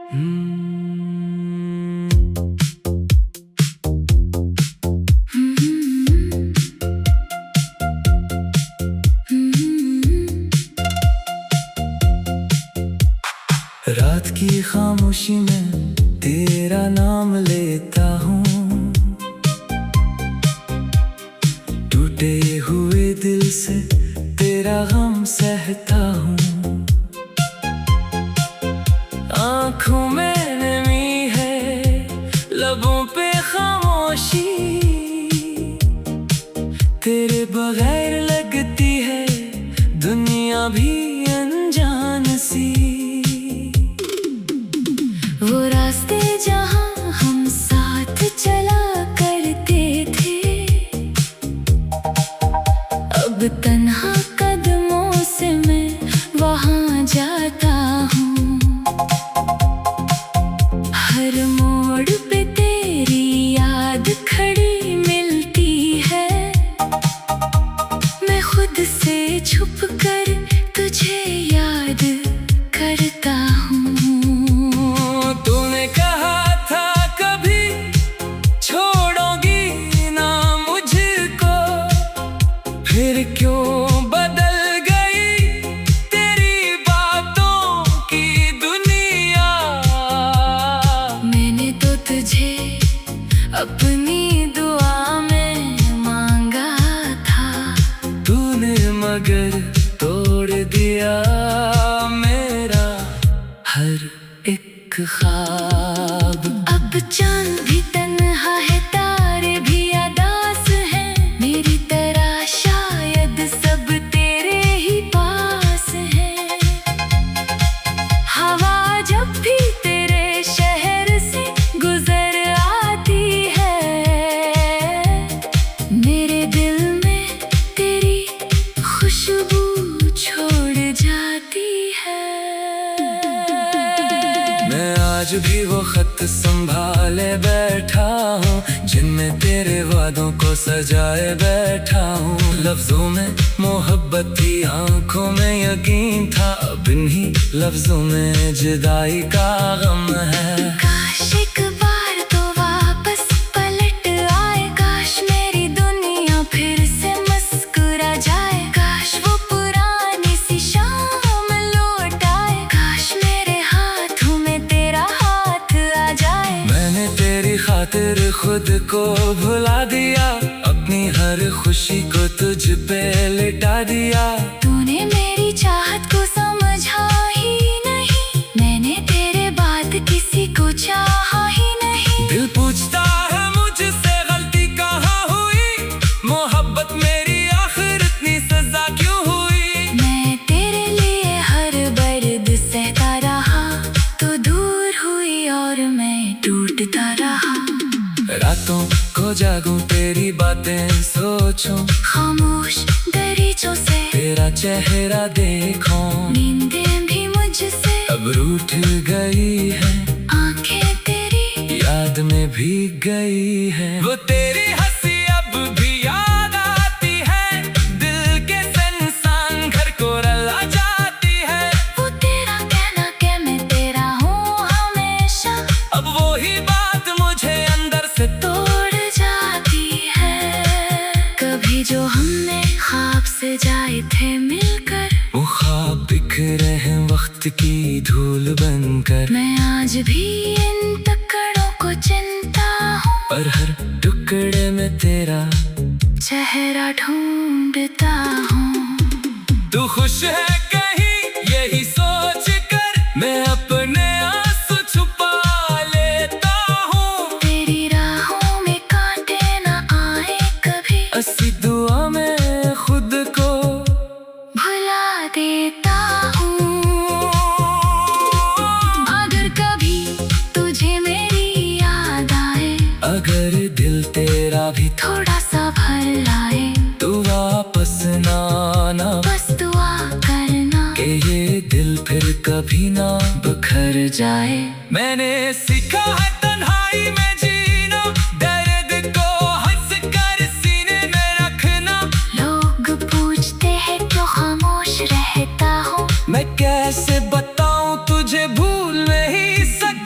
रात की खामोशी में तेरा नाम लेता हूँ, टूटे हुए दिल से तेरा गम सहता हूँ। आँखों में नमी है, लबों पे खामोशी, तेरे बगैर लगती है दुनिया भी अनजान सी। वो रास्ते जहाँ हम साथ चला करते थे, अब तन्हा कदमों से मैं वहाँ जाता हूँ। हर मोड़ पे तेरी याद खड़ी मिलती है, मैं खुद से छुप कर तुझे याद करता हूँ। तूने कहा था कभी छोड़ोगी ना मुझको, फिर क्यों बदल गई तेरी बातों की दुनिया। मैंने तो तुझे अपनी दुआ में मांगा था, तूने मगर तोड़ दिया मेरा हर एक ख्वाब। अब चांद भी तन्हा है, तारे भी उदास हैं, मेरी तरह शायद सब तेरे ही पास हैं। हवा जब भी तेरे शहर से गुजर आती है, मेरे दिल में तेरी खुशबू छोड़ जाती है। मैं आज भी वो खत संभाले बैठा हूँ, जिनमें तेरे वादों को सजाए बैठा हूँ। लफ्जों में मोहब्बत थी, आंखों में यकीन था, अब इन्हीं लफ्जों में जुदाई का गम है। काश एक बार तो वापस पलट आए, काश मेरी दुनिया फिर से मुस्कुरा जाए, काश वो पुरानी सी शाम लौट आए, काश मेरे हाथों में तेरा हाथ आ जाए। मैंने तेरी खातिर खुद को भुला दिया, अपनी हर खुशी को तुझ पे लिटा दिया। तूने मेरी चाहत को समझा ही नहीं, मैंने तेरे बाद किसी को चाहा ही नहीं। दिल पूछता है मुझसे गलती कहाँ हुई, मोहब्बत मेरी आखिर इतनी सजा क्यों हुई। मैं तेरे लिए हर दर्द सहता रहा, तो दूर हुई और मैं टूटता रहा। रातों को जागूं तेरी बातें सोचूं, खामोश दरीचों से तेरा चेहरा देखूं। नींदें भी मुझसे अब रूठ गई है, आंखें तेरी याद में भीग गई है। वो तेरी हंसी अब भी याद आती है, दिल के इंसान घर को रुला जाती है। वो तेरा कहना कि मैं तेरा हूँ हमेशा, अब वो ही बात मुझे अंदर से तोड़ जाती है। कभी जो हमने ख्वाब से जाए थे मिलकर, वो ख्वाब बिखरे हैं वक्त की धूल बनकर। मैं आज भी इन टुकड़ों को चिंता हूँ, पर हर टुकड़े में तेरा चेहरा ढूंढता हूँ। तू खुश है कहीं यही सोच कर, मैं अपने आंसू छुपा लेता हूँ। तेरी राहों में कांटे न आए कभी, ऐसी दुआ में खुद को भुला देता हूँ। अगर कभी तुझे मेरी याद आए, अगर दिल तेरा भी थोड़ा सा भर आए, तो वापस ना आना, बस दुआ करना कि ये दिल फिर कभी ना बिखर जाए। मैंने सीखा है तन्हाई में जीना, दर्द को हंस कर सीने में रखना। लोग पूछते हैं क्यों खामोश रहता हूँ, मैं कैसे बताऊं तुझे भूल नहीं सकता।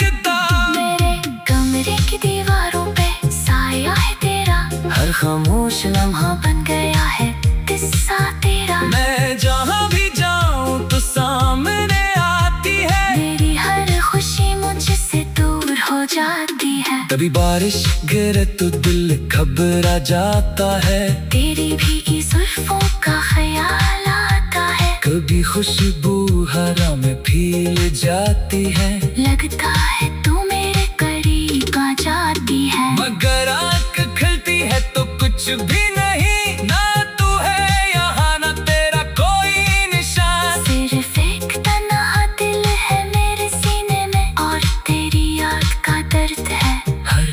खामोश लम्हा बन गया है किस्सा तेरा। मैं जहाँ भी जाऊँ तो सामने आती है, मेरी हर खुशी मुझसे दूर हो जाती है। कभी बारिश गिरे तो दिल घबरा जाता है, तेरी भीगी जुल्फों का ख्याल आता है। कभी खुशबू हवा में फील जाती है, लगता है तू मेरे करीब आ जाती है। मगर आँख खुलती है तो कुछ भी नहीं, ना तू है यहाँ ना तेरा कोई निशान। सिर्फ एक तन्हा दिल है मेरे सीने में, और तेरी याद का दर्द है हर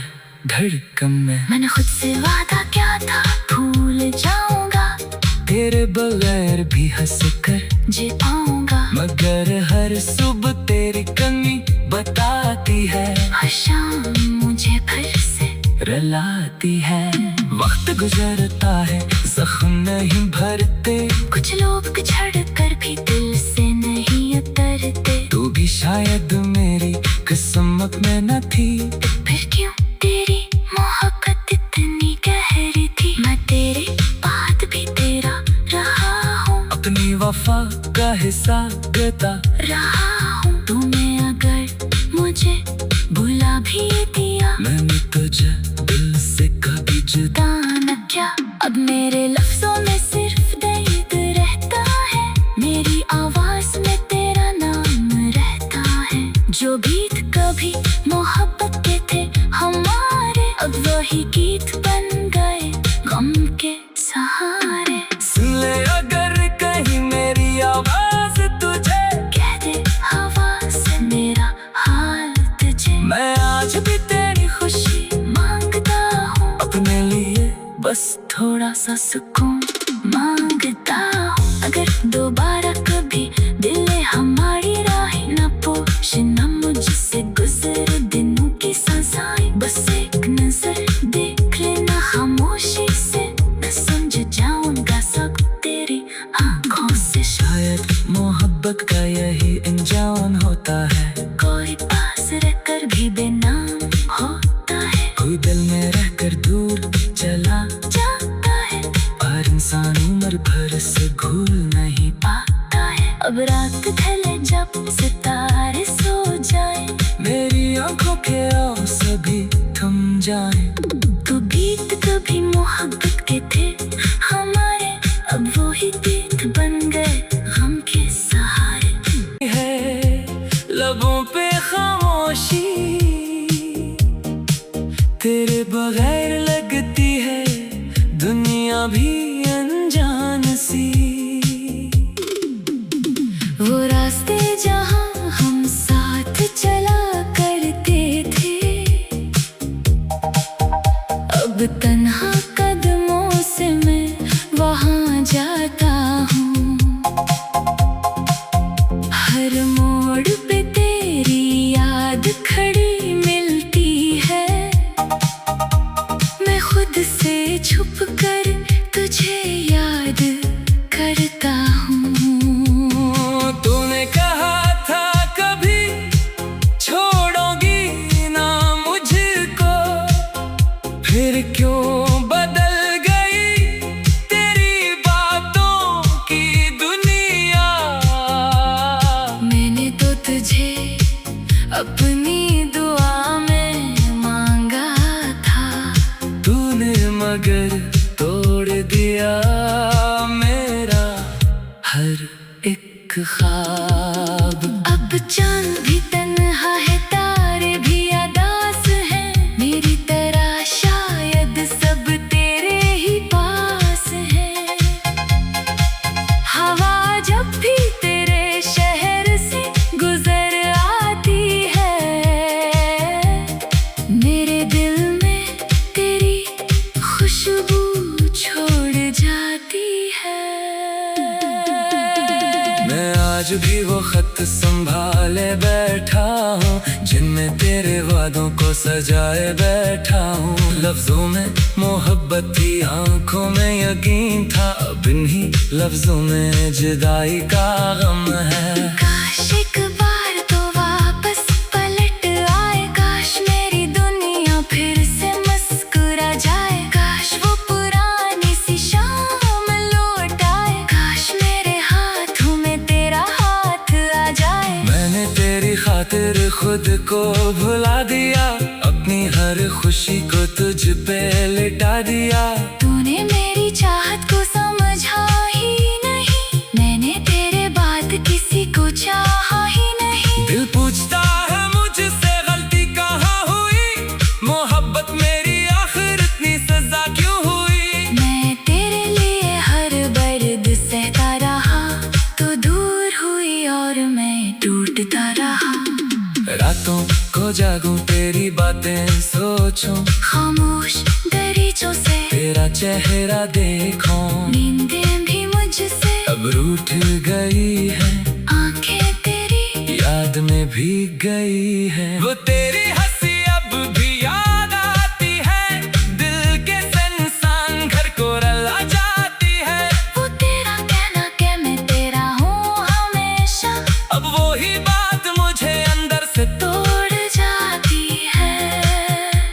धड़कन में। मैंने खुद से वादा किया था भूल जाऊंगा, तेरे बगैर भी हंस कर जी पाऊंगा। मगर हर सुबह तेरी कमी बताती है, हर शाम मुझे फिर से रुलाती है। वक्त गुजरता है जख्म नहीं भरते, कुछ लोग बिछड़ कर भी दिल से नहीं उतरते। तू भी शायद मेरी किस्मत में न थी, फिर क्यों तेरी मोहब्बत इतनी गहरी थी। मैं तेरे बाद भी तेरा रहा हूँ, अपनी वफा का हिस्सा देता रहा हूँ। तूने अगर मुझे भुला भी दिया, मैंने तुझे दिल से कभी जुदा न क्या। अब मेरे लफ्जों में सिर्फ दर्द रहता है, मेरी आवाज में तेरा नाम रहता है। जो गीत कभी मोहब्बत के थे हमारे, अब वही गीत बन गए गम के सहारे। सुन ले अगर कहीं मेरी आवाज तुझे, कह दे हवा से मेरा हाल तुझे। मैं आज भी तेरी खुशी मांगता हूँ, अपने लिए बस थोड़ा सा सुकून मांगता हूँ। अगर दोबारा कभी दिल हमारी राहें न पोश न मुझसे गुजर दिनों की सजाएं, बस एक नजर देख लेना खामोशी से, मैं समझ जाऊंगा सब तेरी आंखों से। शायद मोहब्बत का यही अंजाम होता है, कोई पास रहकर भी बेनाम होता है, कोई दिल में रहकर दूर चला जाता है, पर इंसान उम्र भर से भूल नहीं पाता है। अब रात ढले जब सितारे सो जाए, मेरी आंखों के आंसू सभी थम जाए। तो गीत कभी मोहब्बत के थे हमारे, अब वो ही गीत बन गए गम के सहारे। है लबों पे खामोशी, तेरे बगैर लगती है दुनिया भी अनजान सी। वो रास्ते जहाँ हम साथ चला करते थे, अब तन्हा कदमों से मैं वहाँ जाता हूँ। हर मोड़ पे तेरी याद खड़ी मिलती है, मैं खुद से छुप कर तुझे याद करता हूँ। तूने कहा था कभी छोड़ोगी ना मुझको, फिर क्यों बदल गई तेरी बातों की दुनिया। मैंने तो तुझे अपनी दुआ में मांगा था, तूने मगर तोड़ दिया मेरा हर एक ख्वाब। अब चांद भी तन्हा है, तारे भी अदास हैं, मेरी तरह शायद सब तेरे ही पास हैं। हवा जब भी तेरे शहर से गुजर आती है, मेरे दिल में तेरी खुशबू छोड़ जाती है। मैं आज भी वो खत संभाले बैठा हूँ, जिनमें तेरे वादों को सजाए बैठा हूँ। लफ्जों में मोहब्बत थी, आंखों में यकीन था, अब इन्हीं लफ्जों में जुदाई का गम है। काश एक बार तो वापस पलट आए, काश मेरी दुनिया फिर से मुस्कुरा जाए, काश वो पुरानी खुद को भुला दिया, अपनी हर खुशी को तुझ पे लिटा दिया। तूने मेरी चाहत को समझा ही नहीं, मैंने तेरे बाद किसी को चाहा ही नहीं। दिल पूछता है मुझसे गलती कहाँ हुई, मोहब्बत मेरी आखिर इतनी सजा क्यों हुई। मैं तेरे लिए हर दर्द सहता रहा, तो दूर हुई और मैं टूटता रहा। रातों को जागूं तेरी बातें सोचूं, खामोश दरीचों से तेरा चेहरा देखूं। नींदें भी मुझसे अब रूठ गई है, आंखें तेरी याद में भीग गई है। वो तेरी हंसी अब भी याद आती है, दिल के इंसान घर को रुला जाती है। वो तेरा कहना कि मैं तेरा हूँ हमेशा, अब वो ही बात मुझे अंदर से तोड़ जाती है।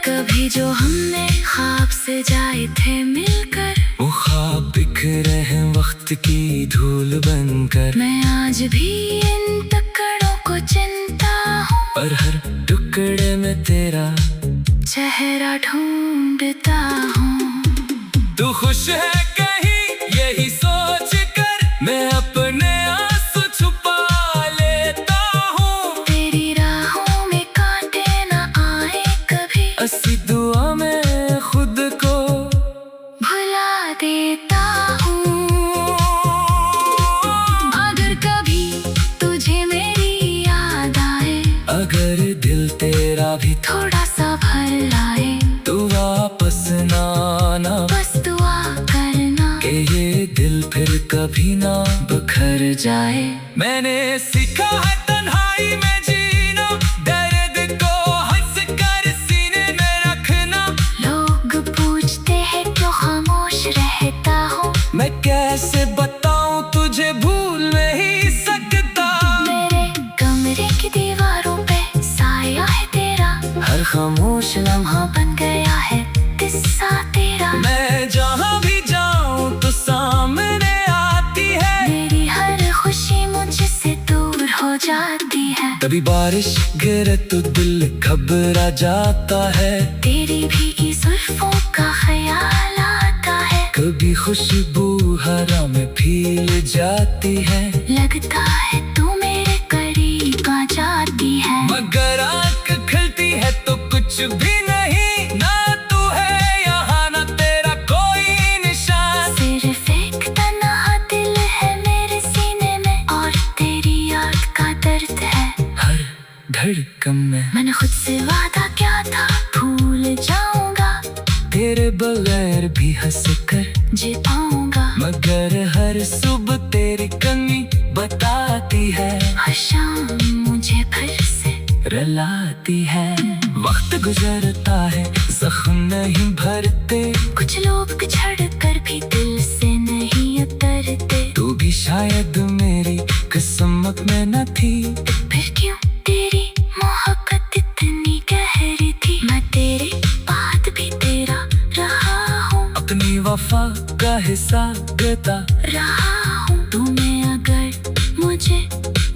कभी जो हमने ख्वाब से जाए थे मिलकर, वो ख्वाब बिखरे हैं वक्त की धूल बनकर। मैं आज भी इन टुकड़ों को चिंता हूँ, और हर टुकड़े में तेरा चेहरा ढूंढता हूँ। तू खुश है कहीं यही सोच कर, मैं अपने आंसू छुपा लेता हूँ। तेरी राहों में कांटे न आए कभी, अस्सी दुआ में खुद को भुला देता हूँ। अगर कभी तुझे मेरी याद आए, अगर दिल तेरा भी थोड़ा सा भर लाए, तो वापस ना आना, बस दुआ करना कि ये दिल फिर कभी ना बिखर जाए। मैंने सीखा है तन्हाई में जीना, दर्द को हंस कर सीने में रखना। लोग पूछते हैं क्यों खामोश रहता हूँ, मैं कैसे बताऊं तुझे भूल नहीं सकता। मेरे कमरे की दीवारों पे साया है तेरा, हर खामोश लम्हा बन गया है किस्सा तेरा। मैं जहाँ भी जाऊं तो सामने आती है, मेरी हर खुशी मुझसे दूर हो जाती है। कभी बारिश गिरे तो दिल घबरा जाता है, तेरी भीगी जुल्फों का ख्याल आता है। कभी खुशबू हवा में भील जाती है, लगता है तू मेरे करीब आ जाती है। मगर आँख खुलती है तो कुछ भी नहीं, ना तू है यहाँ ना तेरा कोई निशान। सिर्फ एक तन्हा दिल है मेरे सीने में, और तेरी याद का दर्द है हर धड़कन में। मैंने खुद से वादा क्या था, भूल जाऊंगा, तेरे बगैर भी हंस कर जी पाऊंगा। मगर हर सुबह तेरी कमी बताती है, हर शाम मुझे फिर से रुलाती है। वक्त गुजरता है जख्म नहीं भरते, कुछ लोग छड़ कर भी दिल से नहीं उतरते। तू भी शायद मेरी किस्मत में न थी, फिर क्यों तेरी मोहब्बत इतनी गहरी थी। मैं तेरे बाद भी तेरा रहा हूँ, अपनी वफा का हिसाब देता रहा हूँ। तूने अगर मुझे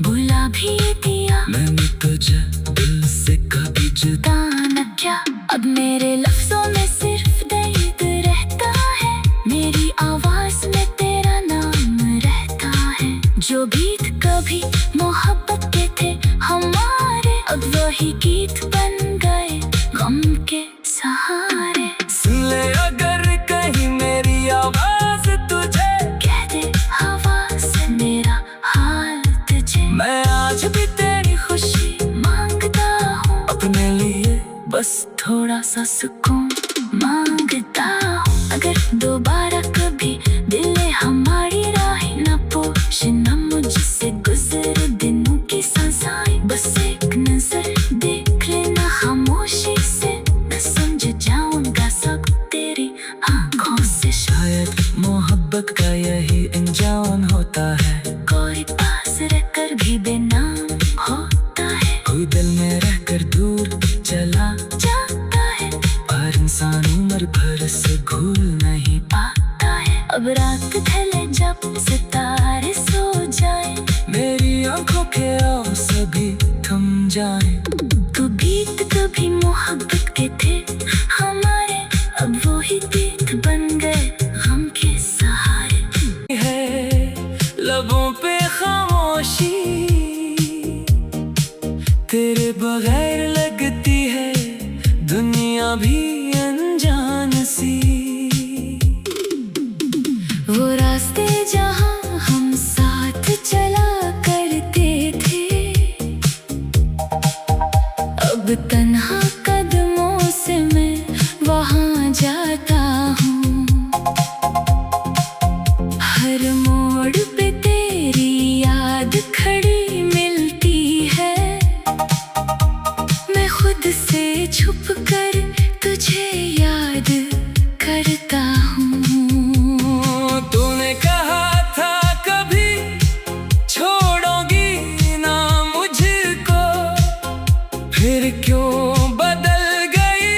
भुला भी दिया, मैंने तुझे दिल से कभी जुदा न क्या। अब मेरे लफ्जों में सिर्फ दर्द रहता है, मेरी आवाज में तेरा नाम रहता है। जो गीत कभी मोहब्बत के थे हमारे, अब वही गीत बन गए गम के सहारे। सुन ले अगर कहीं मेरी आवाज तुझे, कह दे हवा से मेरा हाल तुझे। मैं आज भी तेरी खुशी मांगता हूँ, अपने लिए बस थोड़ा सा सुकून मांगता हूँ। अगर दोबारा कभी दिल हमारी राहें न पूछे, न मुझसे गुजर दिनों की सांसें, बस एक नजर देख लेना खामोशी से, मैं समझ जाऊंगा सब तेरी आंखों से। शायद मोहब्बत का यही अंजाम होता है, कोई पास रहकर भी बेनाम होता है, कोई दिल में रहकर दूर चला जाता है, पर इंसान उम्र भर से भूल नहीं पाता है। अब रात ढले जब सितारे सो जाए, मेरी आंखों के आंसू सभी थम जाए। तेरे बगैर लगती है दुनिया भी अनजान सी। वो रास्ते जहाँ हम साथ चला करते थे, अब तन्हा कदमों से मैं वहाँ जाता हूँ। हर मोड़ पे तेरी याद खड़ी मिलती है, मैं खुद से छुप कर तुझे याद करता हूँ। तूने कहा था कभी छोड़ोगी ना मुझको, फिर क्यों बदल गई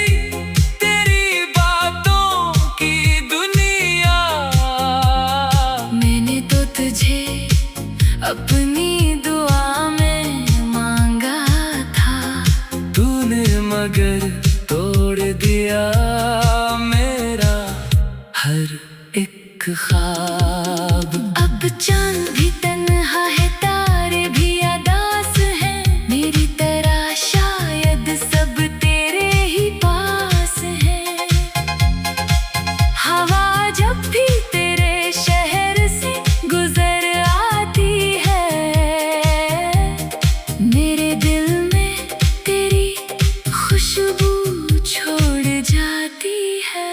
तेरी बातों की दुनिया। मैंने तो तुझे अपनी दुआ में मांगा था, तूने मगर तोड़ दिया मेरा हर एक ख्वाब। अब चांद भी तन्हा है, तारे भी उदास हैं, मेरी तरह शायद सब तेरे ही पास हैं। हवा जब भी तेरे शहर से गुजर आती है, मेरे दिल में तेरी खुशबू छोड़ जाती है।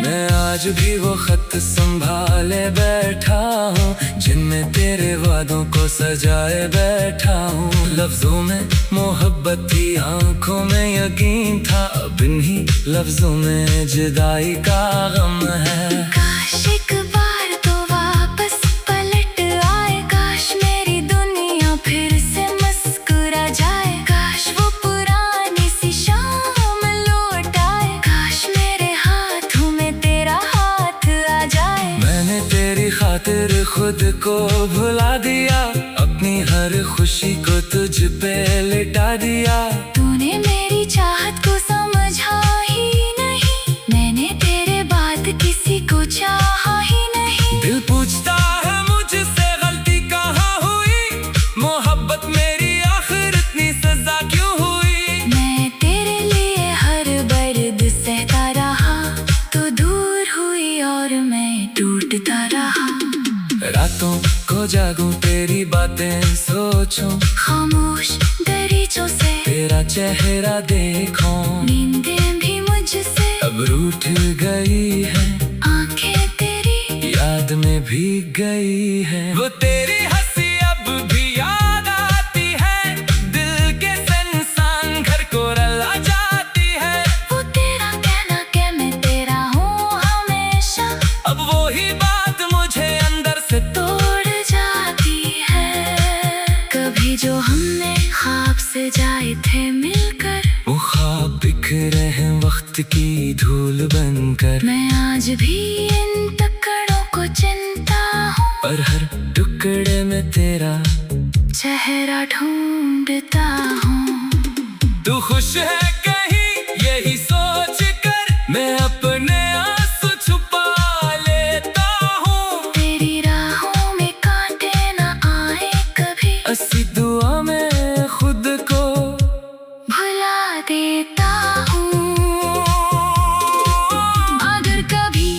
मैं आज भी वो खत संभाले बैठा हूँ, जिनमें तेरे वादों को सजाए बैठा हूँ। लफ्जों में मोहब्बत थी, आंखों में यकीन था, अब इन्हीं लफ्जों में जुदाई का गम है। काश एक बार तो वापस पलट आए, काश मेरी दुनिया फिर से मुस्कुरा जाए, काश वो पुरानी सी शाम लौट आए, काश मेरे हाथों में तेरा हाथ आ जाए। मैंने तेरी खातिर खुद को भुला दिया, अपनी हर खुशी को तुझ पे लिटा दिया। तूने मेरी चाहत को समझा ही नहीं, मैंने तेरे बाद किसी को चाहा ही नहीं। दिल पूछता है मुझसे गलती कहाँ हुई, मोहब्बत मेरी आखिर इतनी सजा क्यों हुई। मैं तेरे लिए हर दर्द सहता रहा, तो दूर हुई और मैं टूटता रहा। रातों को जागूं तेरी बातें सोचूं, खामोश दरीचों से तेरा चेहरा देखूं। नींदें भी मुझसे अब रूठ गई है, आंखें तेरी याद में भीग गई है। वो तेरी हंसी अब भी याद आती है, दिल के संसान घर को रुला जाती है। वो तेरा कहना कि मैं तेरा हूँ हमेशा, अब वो ही बात मुझे अंदर से तोड़ जाती है। कभी जो हमने ख्वाब से जाए थे मिलकर, वो ख्वाब बिखरे हैं वक्त की धूल बनकर। मैं आज भी इन टुकड़ों को चिंता हूँ, और हर टुकड़े में तेरा चेहरा ढूंढता हूँ। तू खुश है कहीं यही सोच कर, मैं अपने आंसू छुपा लेता हूँ। तेरी राहों में कांटे न आए कभी, अस्सी दुआ में खुद को भुला देता हूँ। अगर कभी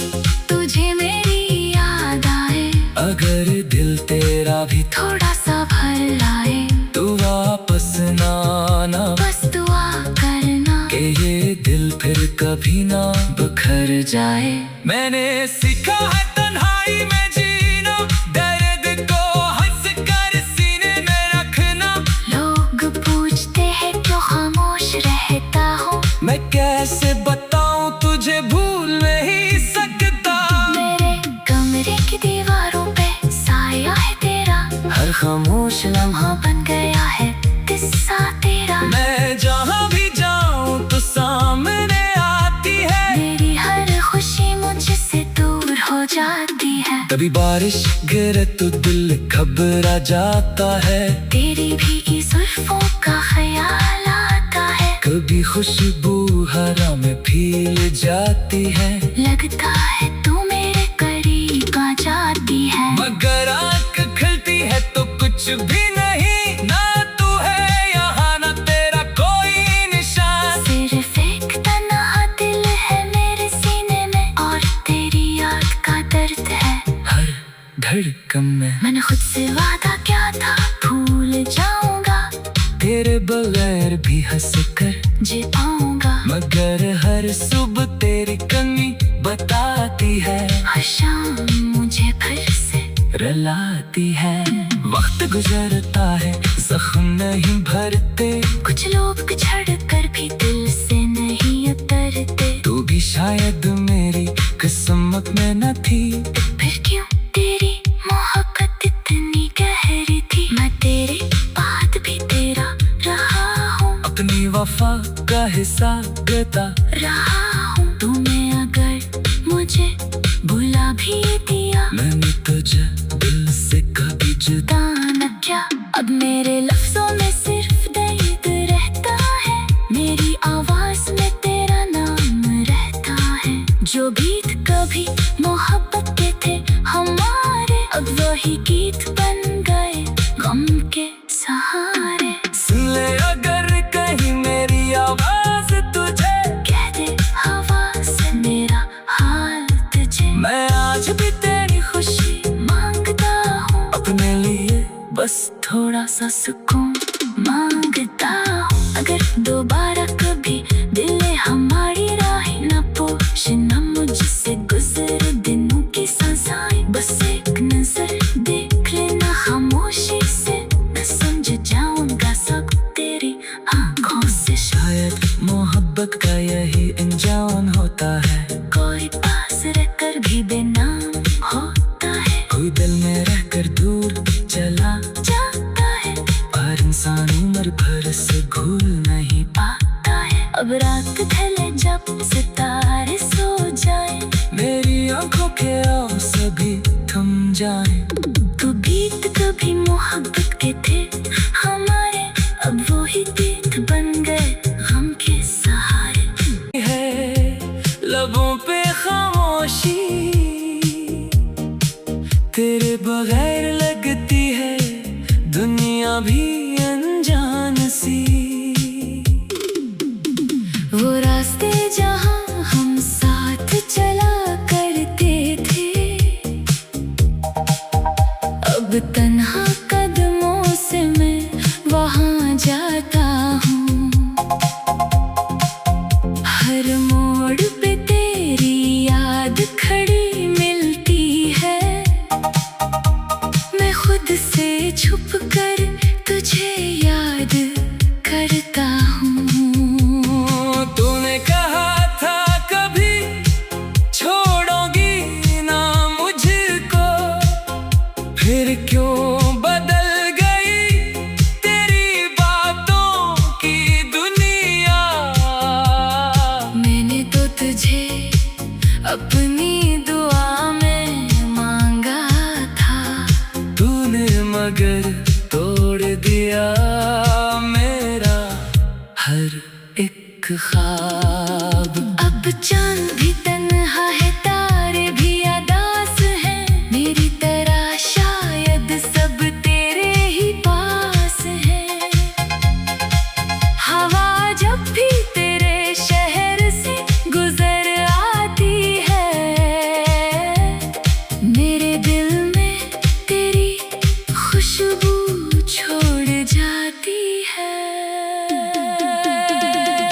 तुझे मेरी याद आए, अगर दिल तेरा भी थोड़ा सा भर लाए, तू वापस ना आना, बस दुआ करना कि ये दिल फिर कभी ना बिखर जाए। मैंने सीखा है तन्हाई में जीना, दर्द को हंस कर सीने में रखना। लोग पूछते हैं क्यों खामोश रहता हूँ, मैं कैसे बताऊं तुझे भूल नहीं सकता। मेरे कमरे की दीवारों पे साया है तेरा, हर खामोश लम्हा बन गया है किस्सा तेरा। मैं जहाँ भी जाऊं तो सामने आती है, मेरी हर खुशी मुझसे दूर हो जाती है। कभी बारिश गिरे तो दिल घबरा जाता है, तेरी भीगी जुल्फों का ख्याल आता है। कभी खुशबू हरा में फील जाती है, लगता है तू मेरे करीब आ जाती है। मगर आँख खुलती है तो कुछ भी नहीं ना धड़कन में। मैंने खुद से वादा क्या था, भूल जाऊंगा, तेरे बगैर भी हंस कर जी पाऊंगा। मगर हर सुबह तेरी कमी बताती है, हर शाम मुझे फिर से रुलाती है। वक्त गुजरता है, जख्म नहीं भरते, कुछ लोग छड़ कर भी दिल से नहीं उतरते। तू भी शायद मेरी किस्मत में न थी, फिर क्यों तेरी मोहब्बत इतनी गहरी थी। मैं तेरे बाद भी तेरा रहा हूँ, अपनी वफा का हिसाब देता रहा हूँ। तूने अगर मुझे भुला भी दिया, मैंने तुझे दिल से कभी जुदा न किया। अब मेरे लफ्जों में सिर्फ दर्द रहता है, मेरी आवाज में तेरा नाम रहता है। जो गीत कभी मोहब्बत के थे हमारे, अब वही गीत बन गए गम के सहारे। सुन ले अगर कहीं मेरी आवाज तुझे, कह दे हवा से मेरा हाल तुझे। मैं आज भी तेरी खुशी मांगता हूँ, अपने लिए बस थोड़ा सा सुकून मांगता हूँ। अगर दोबारा कभी दिल हमारी राहें न पूछना मुझसे, गुजर दिनों की सजाएं, बस एक नजर देख लेना खामोशी से। मैं समझ जाऊंगा सब तेरी आंखों से। शायद मोहब्बत का यही इंजान होता है, कोई पास रहकर भी बेनाम होता है, कोई दिल में रहकर दूर चला जाता है, पर इंसान उम्र भर से भूल नहीं पाता है। अब रात ढले जब सितारे सो जाए, मेरी आंखों के आंसू भी थम जाए। तो गीत कभी मोहब्बत के थे हमारे, अब वो ही गीत बन गए गम के सहारे। है लबों पे खामोशी, तेरे बगैर लगती है दुनिया भी अनजान सी। वो रास्ते जहाँ हम साथ चला करते थे, अब तन्हा कदमों से मैं वहाँ जाता हूँ। हर मोड़ पे तेरी याद खड़ी मिलती है, मैं खुद से छुप कर तुझे याद करता हूँ। तूने कहा था कभी छोड़ोगी ना मुझको, फिर क्यों बदल गई तेरी बातों की दुनिया। मैंने तो तुझे अपनी दुआ में मांगा था, तूने मगर तोड़ दिया मेरा हर एक ख्वाब। अब चांद भी तन्हा है, तारे भी अदास हैं, मेरी तरह शायद सब तेरे ही पास हैं। हवा जब भी तेरे शहर से गुजर आती है, मेरे दिल में तेरी खुशबू छोड़ जाती है।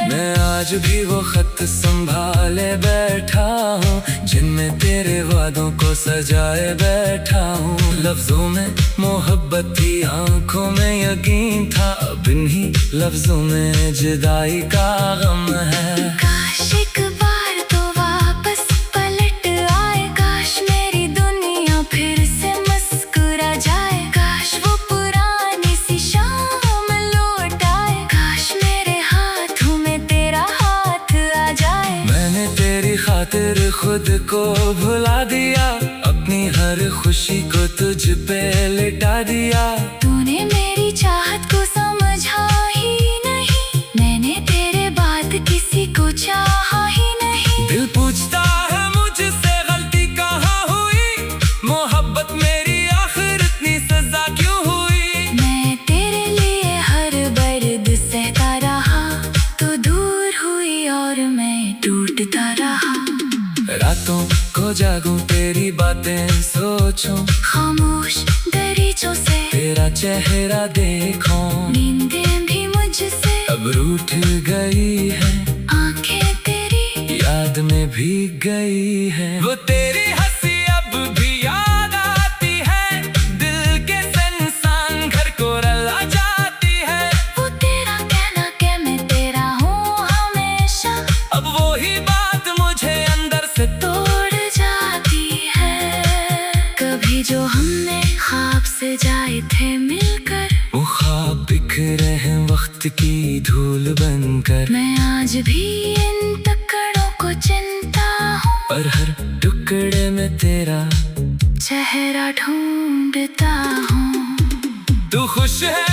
मैं आज भी वो खत संभाले बैठा हूँ, जिनमें तेरे वादों को सजाए बैठा हूँ। लफ्जों में मोहब्बत थी, आंखों में यकीन था, अब इन्हीं लफ्जों में जुदाई का गम है। काश एक बार तो वापस पलट आए, काश मेरी दुनिया फिर से मुस्कुरा जाए, काश वो पुरानी सी शाम लौट आए, काश मेरे हाथों में तेरा हाथ आ जाए। मैंने तेरी खातिर खुद को भुला दिया, अपनी हर खुशी को तुझ पे लिटा दिया। तूने मेरी चाहत को समझा ही नहीं, मैंने तेरे बाद किसी को चाहा ही नहीं। दिल पूछता है मुझसे गलती कहाँ हुई, मोहब्बत मेरी आखिर इतनी सजा क्यों हुई। मैं तेरे लिए हर बर्द सहता रहा, तो दूर हुई और मैं टूटता रहा। रातों को जागूं तेरी बातें सोचूं, खामोश दरीचों से तेरा चेहरा देखूं। नींदें भी मुझसे अब रूठ गई है, आंखें तेरी याद में भीग गई है। वो तेरी हंसी अब भी याद आती है, दिल के संसान घर को रुला जाती है। वो तेरा कहना कि मैं तेरा हूँ हमेशा, अब वो ही बात मुझे अंदर से तोड़ जाती है। कभी जो हमने ख्वाब से जाए थे मिलकर, वो ख्वाब बिखरे हैं वक्त की धूल बनकर। मैं आज भी इन टुकड़ों को चिंता हूँ, और हर टुकड़े में तेरा चेहरा ढूंढता हूँ। तू खुश है